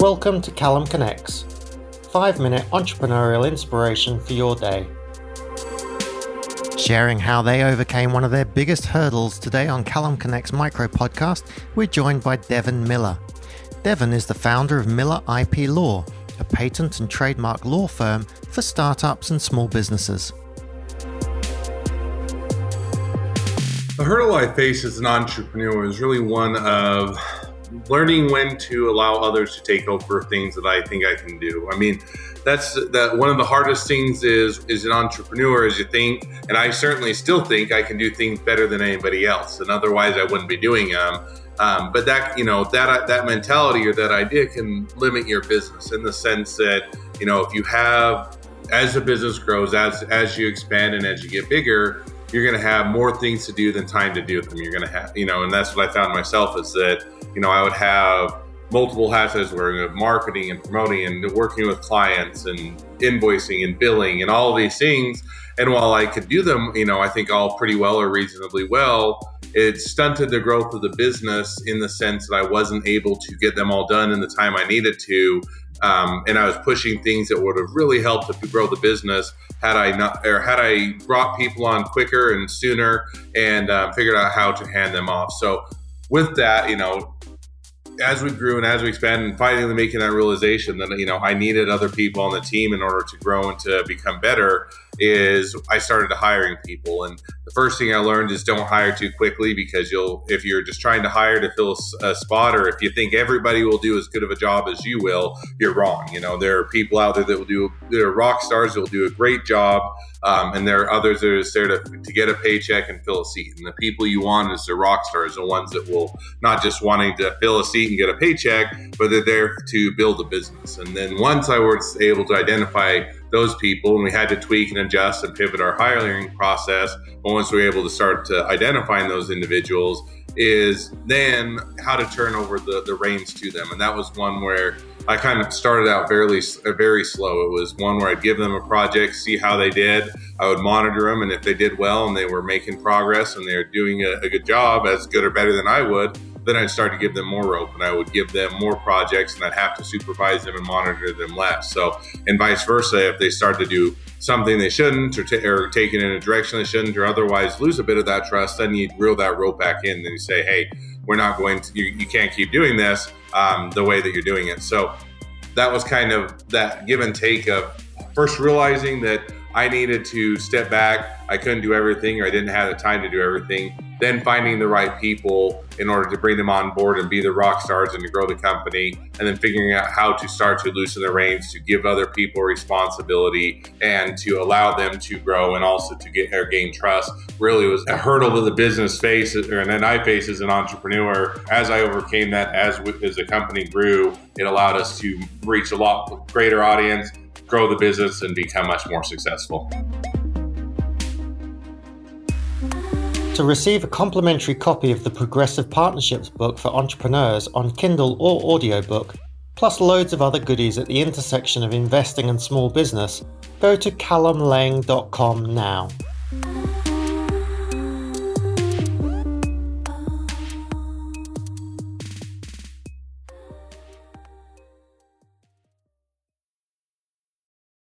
Welcome to CallumConnects, 5-minute entrepreneurial inspiration for your day. Sharing how they overcame one of their biggest hurdles today on CallumConnects Micro-Podcast, we're joined by Devin Miller. Devin is the founder of Miller IP Law, a patent and trademark law firm for startups and small businesses. The hurdle I face as an entrepreneur is really one of learning when to allow others to take over things that I think I can do. I mean, that's one of the hardest things is an entrepreneur is you think, and I certainly still think I can do things better than anybody else, and otherwise I wouldn't be doing them. But that mentality or that idea can limit your business in the sense that, if you have, as the business grows, as you expand and as you get bigger, you're going to have more things to do than time to do them. You're going to have, and that's what I found myself is that, I would have multiple hats I was wearing of marketing and promoting and working with clients and invoicing and billing and all of these things. And while I could do them, I think all pretty well or reasonably well, it stunted the growth of the business in the sense that I wasn't able to get them all done in the time I needed to. And I was pushing things that would have really helped to grow the business had I brought people on quicker and sooner and figured out how to hand them off. So with that, as we grew and as we expanded and finally making that realization that, I needed other people on the team in order to grow and to become better, is I started hiring people. And the first thing I learned is don't hire too quickly, because if you're just trying to hire to fill a spot, or if you think everybody will do as good of a job as you will, you're wrong. There are people out there there are rock stars that will do a great job. And there are others that are just there to get a paycheck and fill a seat. And the people you want is the rock stars, the ones that will not just wanting to fill a seat and get a paycheck, but they're there to build a business. And then once I was able to identify those people, and we had to tweak and adjust and pivot our hiring process, but once we were able to start to identifying those individuals, is then how to turn over the reins to them. And that was one where I kind of started out very slow. It was one where I'd give them a project, see how they did. I would monitor them, and if they did well and they were making progress and they were doing a good job, as good or better than I would, then I'd start to give them more rope, and I would give them more projects, and I'd have to supervise them and monitor them less. So, and vice versa, if they start to do something they shouldn't, or take it in a direction they shouldn't, or otherwise lose a bit of that trust, then you reel that rope back in. Then you say, hey, we're not going to, you can't keep doing this the way that you're doing it. So that was kind of that give and take of first realizing that I needed to step back. I couldn't do everything, or I didn't have the time to do everything. Then finding the right people in order to bring them on board and be the rock stars and to grow the company. And then figuring out how to start to loosen the reins, to give other people responsibility and to allow them to grow and also to gain trust really was a hurdle that the business faces, and then I face as an entrepreneur. As I overcame that, as the company grew, it allowed us to reach a lot greater audience, grow the business, and become much more successful. To receive a complimentary copy of the Progressive Partnerships book for entrepreneurs on Kindle or audiobook, plus loads of other goodies at the intersection of investing and small business, go to callumlang.com now.